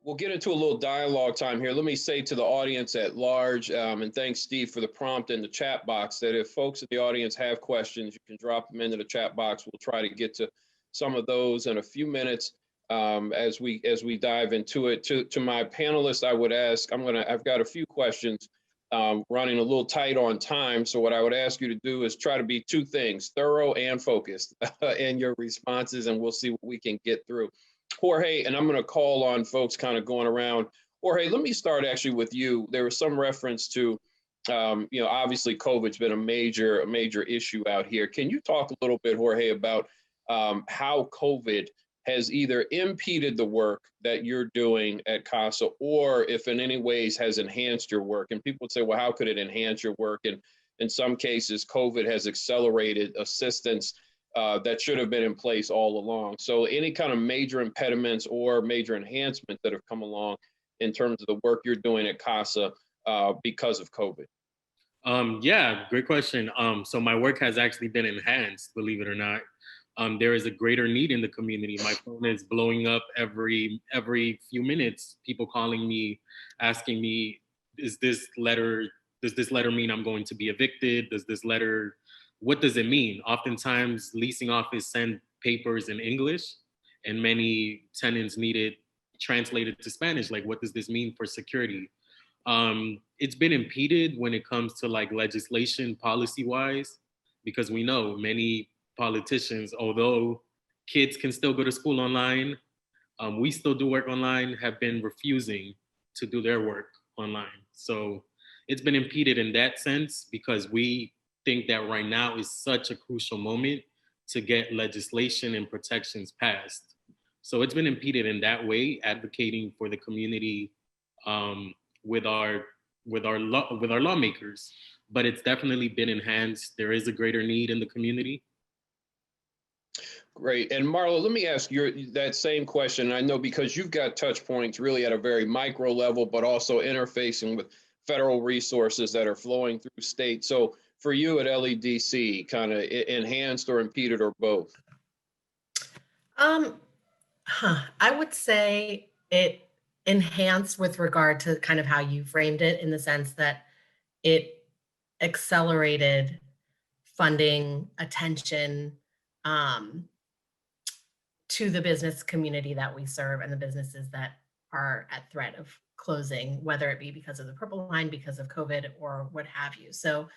We'll get into a little dialogue time here. Let me say to the audience at large, and thanks, Steve, for the prompt in the chat box, that if folks in the audience have questions, you can drop them into the chat box. We'll try to get to some of those in a few minutes as we dive into it. To my panelists, I would ask, I've got a few questions running a little tight on time. So what I would ask you to do is try to be two things, thorough and focused in your responses, and we'll see what we can get through. Jorge, and I'm going to call on folks kind of going around. Jorge, let me start actually with you. There was some reference to, obviously COVID's been a major issue out here. Can you talk a little bit, Jorge, about how COVID has either impeded the work that you're doing at CASA, or if in any ways has enhanced your work? And people would say, well, how could it enhance your work? And in some cases, COVID has accelerated assistance that should have been in place all along. So any kind of major impediments or major enhancements that have come along in terms of the work you're doing at CASA because of COVID? Yeah, great question. So my work has actually been enhanced, believe it or not. There is a greater need in the community. My phone is blowing up every few minutes. People calling me, asking me, does this letter mean I'm going to be evicted? What does it mean? Oftentimes, leasing office send papers in English, and many tenants need it translated to Spanish. Like, what does this mean for security? It's been impeded when it comes to like legislation policy-wise, because we know many politicians, although kids can still go to school online, we still do work online, have been refusing to do their work online. So it's been impeded in that sense, because we think that right now is such a crucial moment to get legislation and protections passed. So it's been impeded in that way, advocating for the community with our lawmakers. But it's definitely been enhanced. There is a greater need in the community. Great. And Marla, let me ask you that same question. I know because you've got touch points really at a very micro level, but also interfacing with federal resources that are flowing through state. So for you at LEDC, kind of enhanced or impeded or both? I would say it enhanced with regard to kind of how you framed it, in the sense that it accelerated funding, attention to the business community that we serve and the businesses that are at threat of closing, whether it be because of the Purple Line, because of COVID, or what have you. So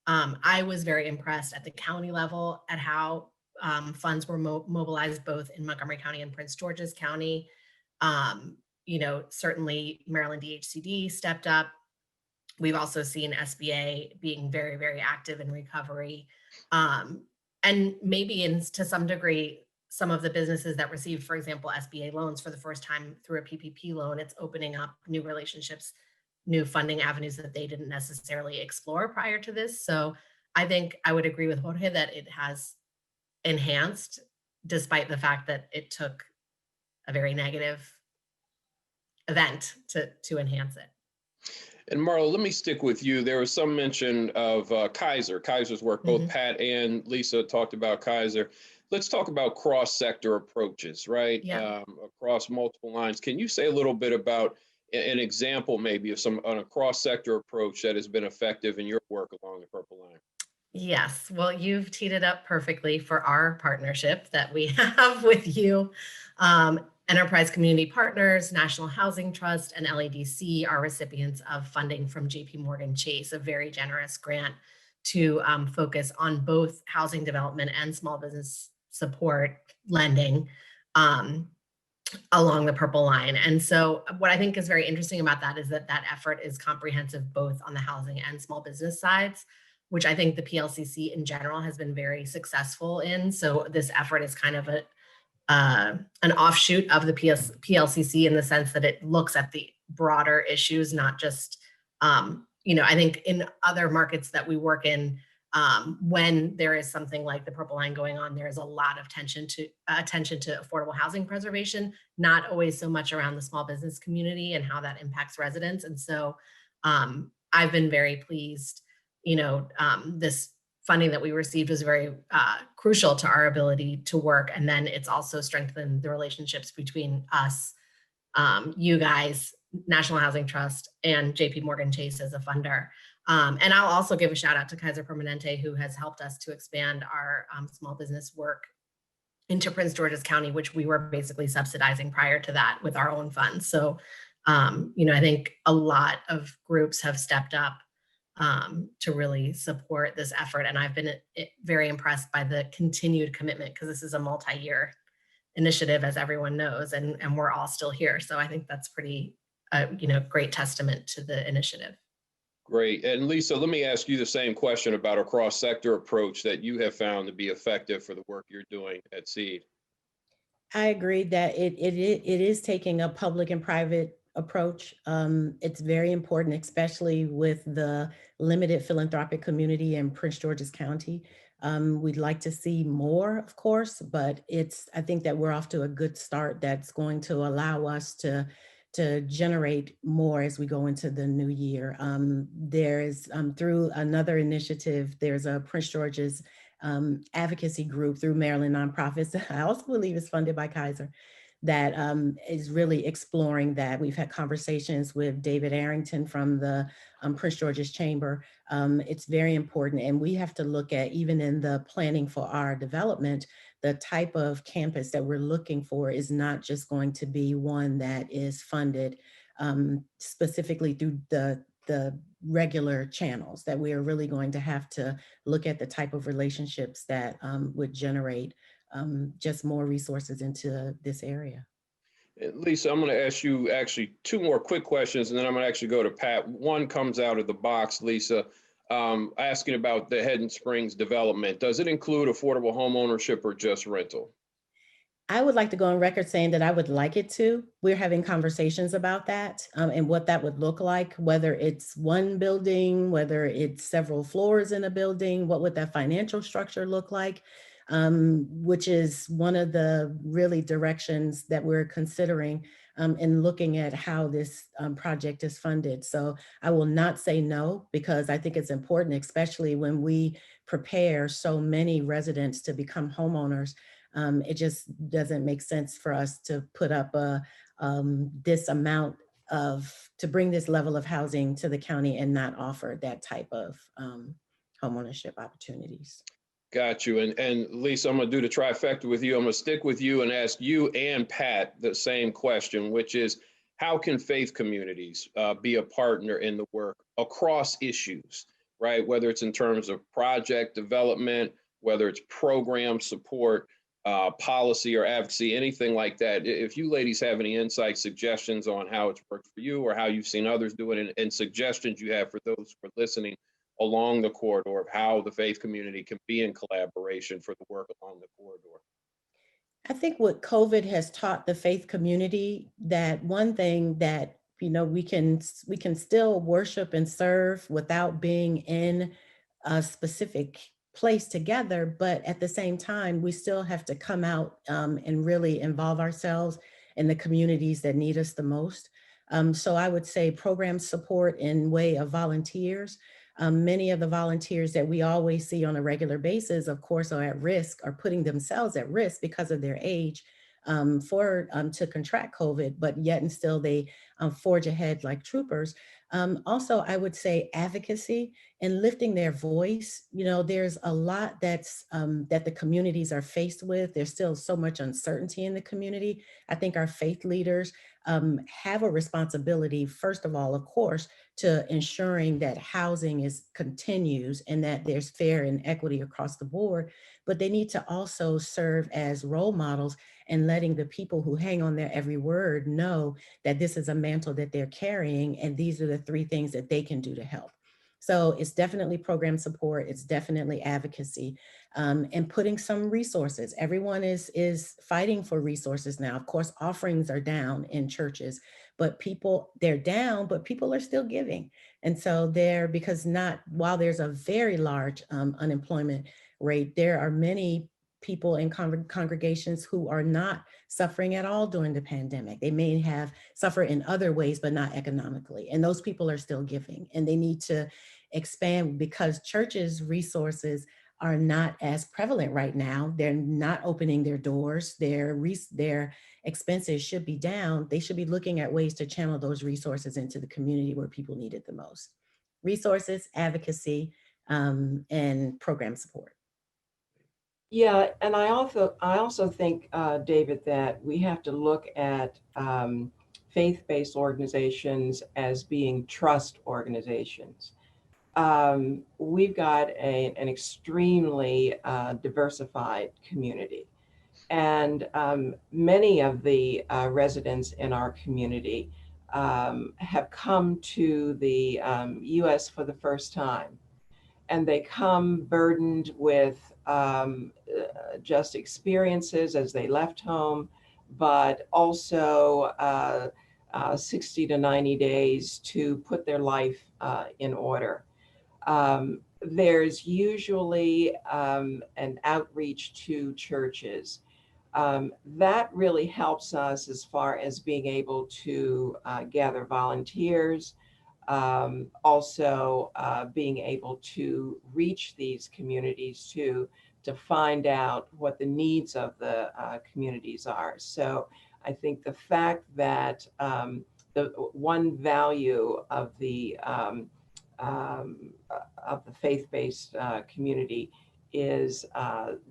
I was very impressed at the county level at how funds were mobilized both in Montgomery County and Prince George's County. Certainly Maryland DHCD stepped up. We've also seen SBA being very, very active in recovery. And maybe to some degree, some of the businesses that received, for example, SBA loans for the first time through a PPP loan, it's opening up new relationships, new funding avenues that they didn't necessarily explore prior to this. So I think I would agree with Jorge that it has enhanced, despite the fact that it took a very negative event to enhance it. And Marla, let me stick with you. There was some mention of Kaiser's work. Both Pat and Lisa talked about Kaiser. Let's talk about cross-sector approaches, right? Yeah. Across multiple lines. Can you say a little bit about an example maybe of on a cross-sector approach that has been effective in your work along the Purple Line? Yes, well, you've teed it up perfectly for our partnership that we have with you. Enterprise Community Partners, National Housing Trust, and LEDC are recipients of funding from JP Morgan Chase, a very generous grant to focus on both housing development and small business support lending along the Purple Line. And so what I think is very interesting about that is that effort is comprehensive both on the housing and small business sides, which I think the PLCC in general has been very successful in. So this effort is kind of an offshoot of the PLCC in the sense that it looks at the broader issues, not just, I think in other markets that we work in, when there is something like the Purple Line going on, there is a lot of attention to affordable housing preservation, not always so much around the small business community and how that impacts residents. And so I've been very pleased. This funding that we received was very crucial to our ability to work. And then it's also strengthened the relationships between us you guys, National Housing Trust, and JP Morgan Chase as a funder. And I'll also give a shout out to Kaiser Permanente, who has helped us to expand our small business work into Prince George's County, which we were basically subsidizing prior to that with our own funds. So, I think a lot of groups have stepped up to really support this effort. And I've been very impressed by the continued commitment, because this is a multi-year initiative, as everyone knows, and we're all still here. So I think that's pretty, great testament to the initiative. Great. And Lisa, let me ask you the same question about a cross-sector approach that you have found to be effective for the work you're doing at SEED. I agree that it is taking a public and private approach. It's very important, especially with the limited philanthropic community in Prince George's County. We'd like to see more, of course, but I think that we're off to a good start that's going to allow us to generate more as we go into the new year. There is, through another initiative, there's a Prince George's advocacy group through Maryland Nonprofits, I also believe is funded by Kaiser, that is really exploring that. We've had conversations with David Arrington from the Prince George's Chamber. It's very important, and we have to look at, even in the planning for our development, the type of campus that we're looking for is not just going to be one that is funded specifically through the regular channels, that we are really going to have to look at the type of relationships that would generate just more resources into this area. Lisa, I'm going to ask you actually two more quick questions, and then I'm going to actually go to Pat. One comes out of the box, Lisa, asking about the Head and Springs development. Does it include affordable home ownership or just rental? I would like to go on record saying that I would like it to. We're having conversations about that and what that would look like, whether it's one building, whether it's several floors in a building, what would that financial structure look like, which is one of the really directions that we're considering in looking at how this project is funded. So I will not say no, because I think it's important, especially when we prepare so many residents to become homeowners. It just doesn't make sense for us to put up this amount to bring this level of housing to the county and not offer that type of homeownership opportunities. Got you. And Lisa, I'm going to do the trifecta with you. I'm going to stick with you and ask you and Pat the same question, which is, how can faith communities be a partner in the work across issues, right? Whether it's in terms of project development, whether it's program support, policy or advocacy, anything like that. If you ladies have any insights, suggestions on how it's worked for you or how you've seen others do it, and suggestions you have for those who are listening along the corridor of how the faith community can be in collaboration for the work along the corridor. I think what COVID has taught the faith community, that one thing that we can still worship and serve without being in a specific place together, but at the same time, we still have to come out and really involve ourselves in the communities that need us the most. So I would say program support in way of volunteers. Many of the volunteers that we always see on a regular basis, of course, are putting themselves at risk because of their age to contract COVID, but yet and still they forge ahead like troopers. Also, I would say advocacy and lifting their voice. There's a lot that the communities are faced with. There's still so much uncertainty in the community. I think our faith leaders have a responsibility, first of all, of course, to ensuring that housing continues and that there's fair and equity across the board, but they need to also serve as role models and letting the people who hang on their every word know that this is a mantle that they're carrying, and these are the 3 things that they can do to help. So it's definitely program support, it's definitely advocacy, and putting some resources. Everyone is fighting for resources now. Of course, offerings are down in churches, but they're down, but people are still giving. And so while there's a very large unemployment rate, there are many people in congregations who are not suffering at all during the pandemic. They may have suffered in other ways, but not economically. And those people are still giving, and they need to expand, because churches' resources are not as prevalent right now. They're not opening their doors. Their expenses should be down. They should be looking at ways to channel those resources into the community where people need it the most. Resources, advocacy, and program support. Yeah, and I also think, David, that we have to look at faith-based organizations as being trust organizations. We've got an extremely diversified community. And many of the residents in our community have come to the US for the first time. And they come burdened with just experiences as they left home, but also 60 to 90 days to put their life in order. There's usually an outreach to churches. That really helps us as far as being able to gather volunteers, also being able to reach these communities to find out what the needs of the communities are. So I think the fact that the one value of the faith-based community is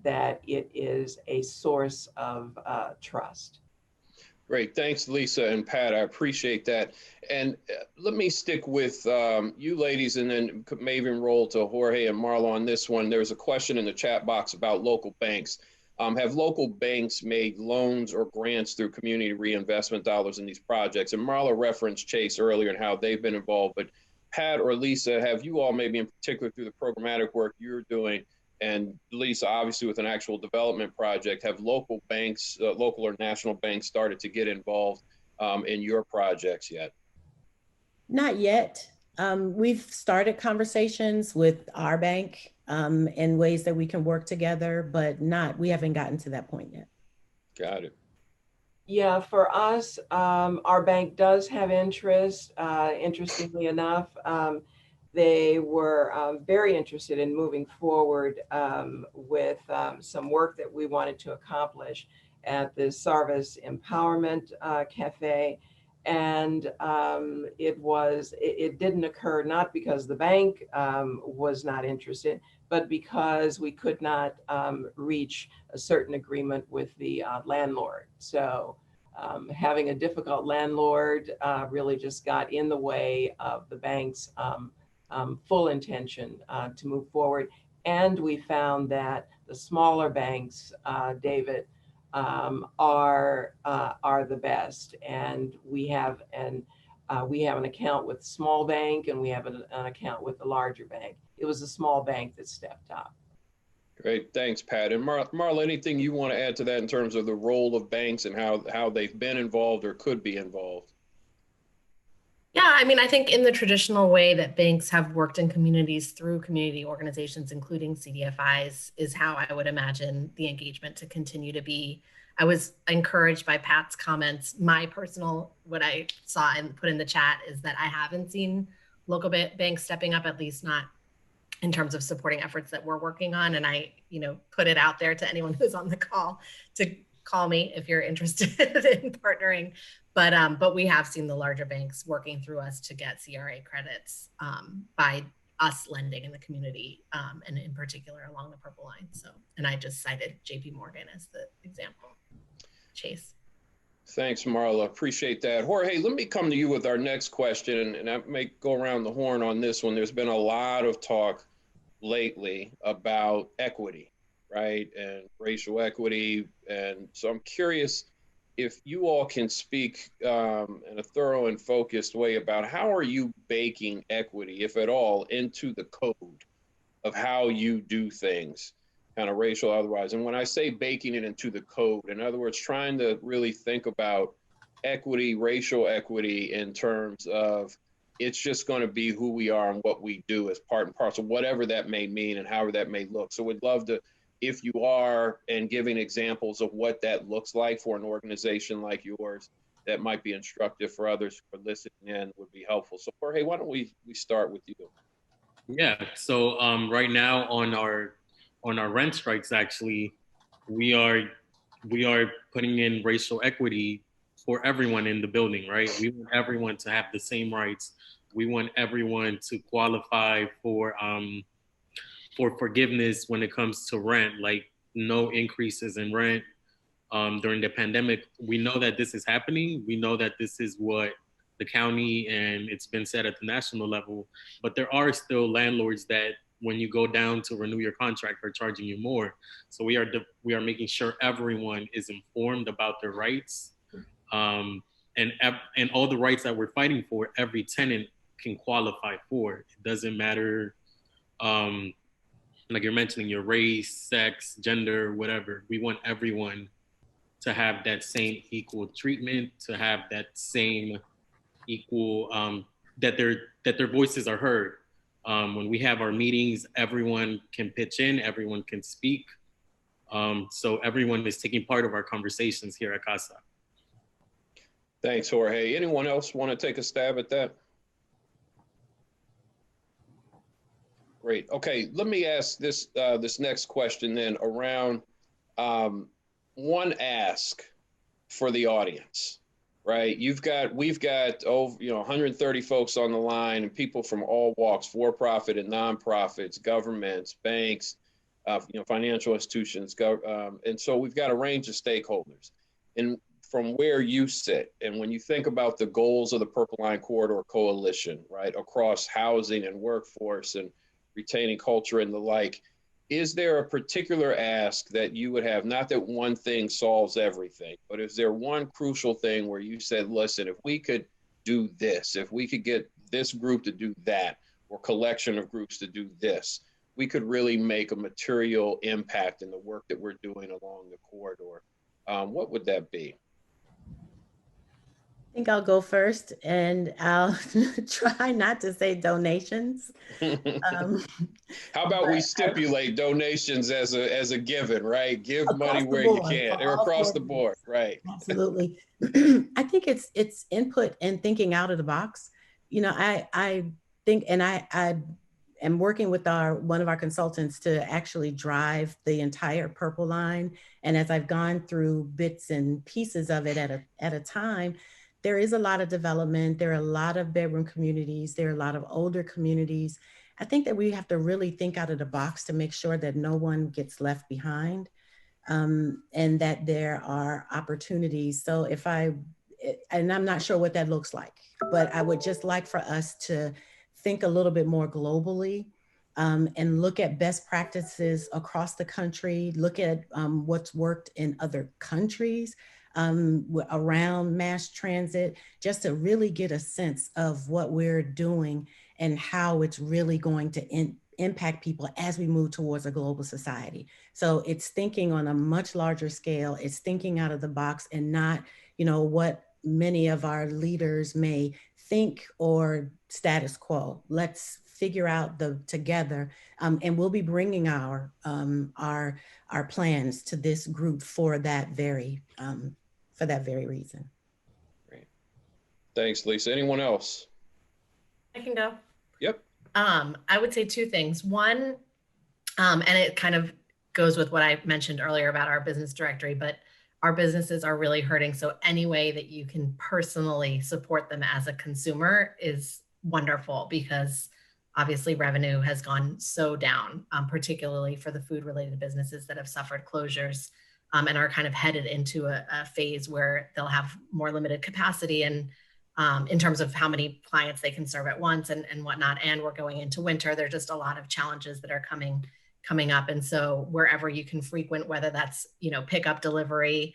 that it is a source of trust. Great. Thanks, Lisa and Pat. I appreciate that. And let me stick with you ladies and then maybe roll to Jorge and Marla on this one. There's a question in the chat box about local banks. Have local banks made loans or grants through community reinvestment dollars in these projects? And Marla referenced Chase earlier and how they've been involved, but Pat or Lisa, have you all maybe in particular through the programmatic work you're doing, and Lisa, obviously with an actual development project, have local banks, local or national banks started to get involved in your projects yet? Not yet. We've started conversations with our bank in ways that we can work together, but we haven't gotten to that point yet. Got it. Yeah, for us, our bank does have interest. Interestingly enough, they were very interested in moving forward with some work that we wanted to accomplish at the Sarvis Empowerment Cafe. And it didn't occur not because the bank was not interested, but because we could not reach a certain agreement with the landlord. So having a difficult landlord really just got in the way of the bank's full intention to move forward. And we found that the smaller banks, David, are the best. And we have an account with small bank, and we have an account with the larger bank. It was a small bank that stepped up. Great, thanks, Pat. And Marla, anything you want to add to that in terms of the role of banks and how they've been involved or could be involved? Yeah, I mean, I think in the traditional way that banks have worked in communities through community organizations, including CDFIs, is how I would imagine the engagement to continue to be. I was encouraged by Pat's comments. My personal, what I saw and put in the chat is that I haven't seen local banks stepping up, at least not in terms of supporting efforts that we're working on. And I, put it out there to anyone who's on the call to call me if you're interested in partnering. But we have seen the larger banks working through us to get CRA credits by us lending in the community, and in particular along the Purple Line. So, and I just cited JP Morgan as the example. Chase. Thanks, Marla. Appreciate that. Jorge, let me come to you with our next question, and I may go around the horn on this one. There's been a lot of talk lately about equity, right, and racial equity. And so I'm curious if you all can speak in a thorough and focused way about how are you baking equity, if at all, into the code of how you do things, kind of racial otherwise. And when I say baking it into the code, in other words, trying to really think about equity, racial equity in terms of it's just going to be who we are and what we do as part and parcel, whatever that may mean and however that may look. So we'd love to, if you are, and giving examples of what that looks like for an organization like yours that might be instructive for others who are listening in would be helpful. So Jorge, why don't we start with you? Yeah, so right now on our on our rent strikes, actually, we are putting in racial equity for everyone in the building, right? We want everyone to have the same rights. We want everyone to qualify for forgiveness when it comes to rent, like no increases in rent during the pandemic. We know that this is happening. We know that this is what the county, and it's been said at the national level, but there are still landlords that when you go down to renew your contract are charging you more. So we are making sure everyone is informed about their rights, and all the rights that we're fighting for, every tenant can qualify for. It doesn't matter, like you're mentioning, your race, sex, gender, whatever. We want everyone to have that same equal treatment, to have that same equal, that their voices are heard. When we have our meetings, everyone can pitch in, everyone can speak. So everyone is taking part of our conversations here at CASA. Thanks, Jorge. Anyone else want to take a stab at that? Great. Okay, let me ask this this next question then around one ask for the audience, right? We've got 130 folks on the line, and people from all walks, for-profit and nonprofits, governments, banks, financial institutions, and so we've got a range of stakeholders. And from where you sit, and when you think about the goals of the Purple Line Corridor Coalition, right, across housing and workforce and retaining culture and the like, is there a particular ask that you would have? Not that one thing solves everything, but is there one crucial thing where you said, listen, if we could do this, if we could get this group to do that, or collection of groups to do this, we could really make a material impact in the work that we're doing along the corridor? What would that be? I think I'll go first, and I'll try not to say donations. How about we stipulate donations as a given, right? Give money where you can. They're across the board, right? Absolutely. I think it's input and thinking out of the box. I think, and I am working with one of our consultants to actually drive the entire Purple Line. And as I've gone through bits and pieces of it at a time, there is a lot of development. There are a lot of bedroom communities. There are a lot of older communities. I think that we have to really think out of the box to make sure that no one gets left behind, and that there are opportunities. So and I'm not sure what that looks like, but I would just like for us to think a little bit more globally, and look at best practices across the country, look at what's worked in other countries, around mass transit, just to really get a sense of what we're doing and how it's really going to impact people as we move towards a global society. So it's thinking on a much larger scale. It's thinking out of the box, and not, what many of our leaders may think or status quo. Let's figure out together, and we'll be bringing our plans to this group for that very reason. Great. Thanks, Lisa. Anyone else? I can go. Yep. I would say two things. One, and it kind of goes with what I mentioned earlier about our business directory, but our businesses are really hurting. So any way that you can personally support them as a consumer is wonderful, because obviously revenue has gone so down, particularly for the food related businesses that have suffered closures, and are kind of headed into a phase where they'll have more limited capacity, and in terms of how many clients they can serve at once and whatnot. And we're going into winter. There's just a lot of challenges that are coming up. And so wherever you can frequent, whether that's, pickup, delivery,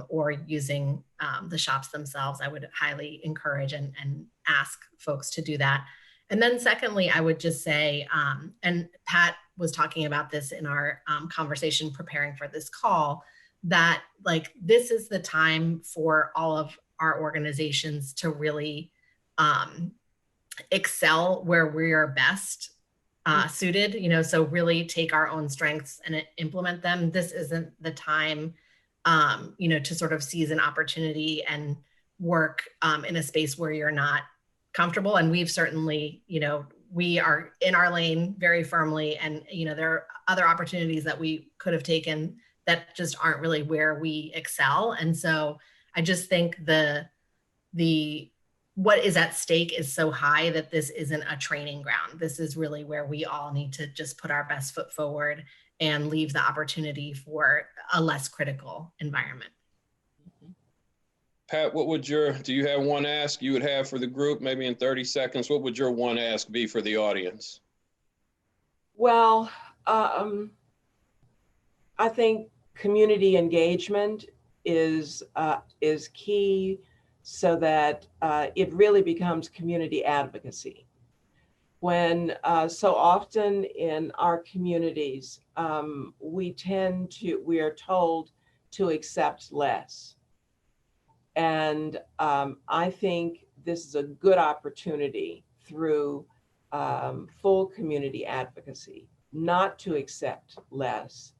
or using the shops themselves, I would highly encourage and ask folks to do that. And then secondly, I would just say, and Pat was talking about this in our conversation preparing for this call, that this is the time for all of our organizations to really excel where we are best suited, so really take our own strengths and implement them. This isn't the time, to sort of seize an opportunity and work in a space where you're not comfortable. And we've certainly, we are in our lane very firmly, and there are other opportunities that we could have taken that just aren't really where we excel. And so I just think the what is at stake is so high that this isn't a training ground. This is really where we all need to just put our best foot forward and leave the opportunity for a less critical environment. Pat, do you have one ask you would have for the group, maybe in 30 seconds? What would your one ask be for the audience? Well, I think community engagement is key, so that it really becomes community advocacy. When so often in our communities, we are told to accept less. And I think this is a good opportunity through full community advocacy, not to accept less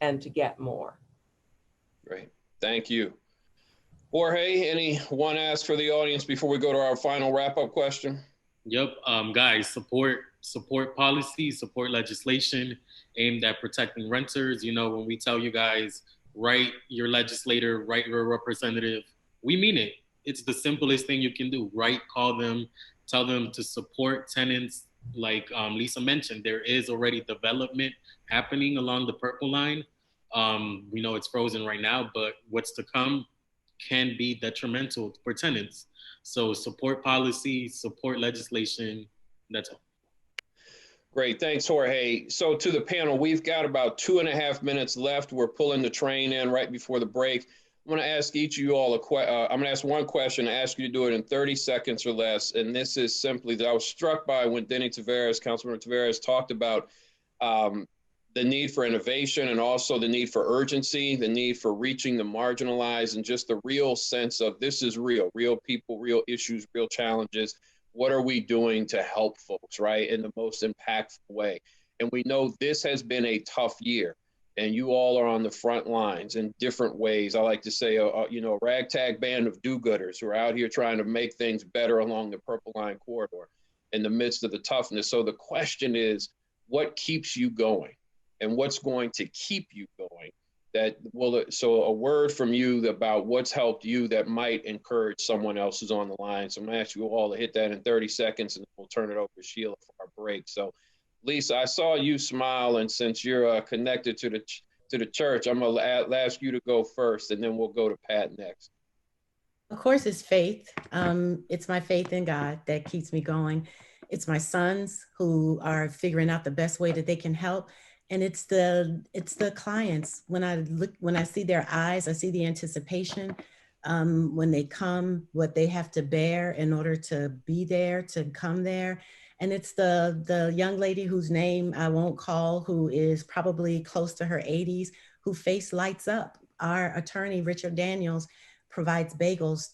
and to get more. Great, thank you. Jorge, any one ask for the audience before we go to our final wrap-up question? Yep, guys, support policy, support legislation aimed at protecting renters. When we tell you guys, write your legislator, write your representative, we mean it. It's the simplest thing you can do. Call them, tell them to support tenants. Like Lisa mentioned, there is already development happening along the Purple Line. We know it's frozen right now, but what's to come can be detrimental for tenants. So support policy, support legislation, that's all. Great, thanks, Jorge. So to the panel, we've got about 2.5 minutes left. We're pulling the train in right before the break. I'm gonna ask each of you all I'm gonna ask one question, ask you to do it in 30 seconds or less. And this is simply that I was struck by when Councilmember Taveras talked about the need for innovation and also the need for urgency, the need for reaching the marginalized, and just the real sense of this is real people, real issues, real challenges. What are we doing to help folks, right, in the most impactful way? And we know this has been a tough year, and you all are on the front lines in different ways. I like to say, a ragtag band of do-gooders who are out here trying to make things better along the Purple Line corridor in the midst of the toughness. So the question is, what keeps you going? And what's going to keep you going? So a word from you about what's helped you that might encourage someone else who's on the line. So I'm gonna ask you all to hit that in 30 seconds and we'll turn it over to Sheila for our break. So Lisa, I saw you smile, and since you're connected to the church, I'm gonna ask you to go first, and then we'll go to Pat next. Of course, it's faith. It's my faith in God that keeps me going. It's my sons who are figuring out the best way that they can help. And it's the clients. When I see their eyes, I see the anticipation when they come, what they have to bear in order to be there, to come there. And it's the young lady whose name I won't call, who is probably close to her 80s, who face lights up. Our attorney, Richard Daniels, provides bagels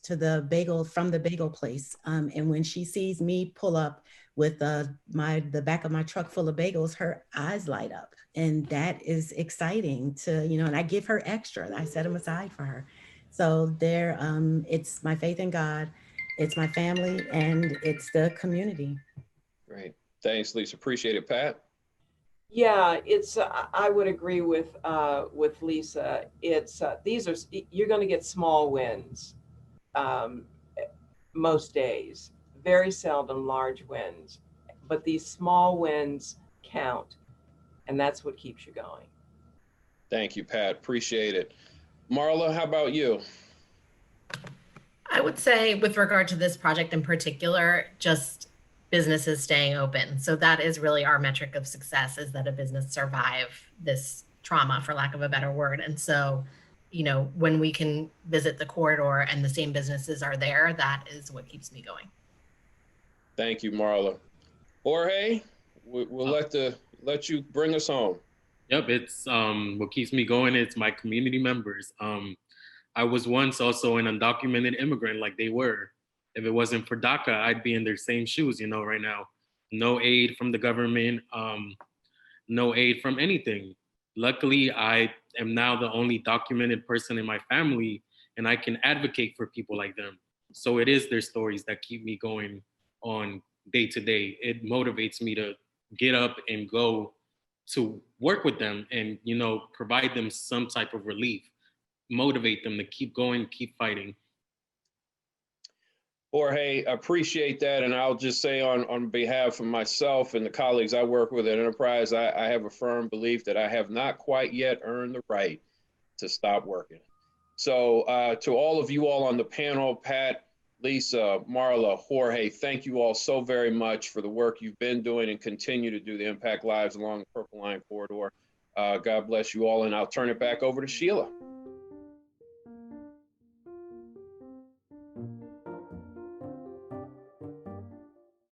from the bagel place. And when she sees me pull up with the back of my truck full of bagels, her eyes light up. And that is exciting and I give her extra. I set them aside for her. So it's my faith in God, it's my family, and it's the community. Great, thanks, Lisa, appreciate it. Pat? Yeah, I would agree with Lisa. You're going to get small wins most days, very seldom large wins, but these small wins count, and that's what keeps you going. Thank you, Pat, appreciate it. Marla, how about you? I would say with regard to this project in particular, just businesses staying open. So that is really our metric of success, is that a business survive this trauma, for lack of a better word. And so, when we can visit the corridor and the same businesses are there, that is what keeps me going. Thank you, Marla. Jorge, we'll let you bring us home. Yep, it's what keeps me going. It's my community members. I was once also an undocumented immigrant like they were. If it wasn't for DACA, I'd be in their same shoes, right now. No aid from the government, no aid from anything. Luckily, I am now the only documented person in my family, and I can advocate for people like them. So it is their stories that keep me going on day to day. It motivates me to get up and go to work with them and, you know, provide them some type of relief, motivate them to keep going, keep fighting. Jorge, appreciate that. And I'll just say on behalf of myself and the colleagues I work with at Enterprise, I have a firm belief that I have not quite yet earned the right to stop working. So to all of you all on the panel, Pat, Lisa, Marla, Jorge, thank you all so very much for the work you've been doing and continue to do to impact lives along the Purple Line corridor. God bless you all. And I'll turn it back over to Sheila.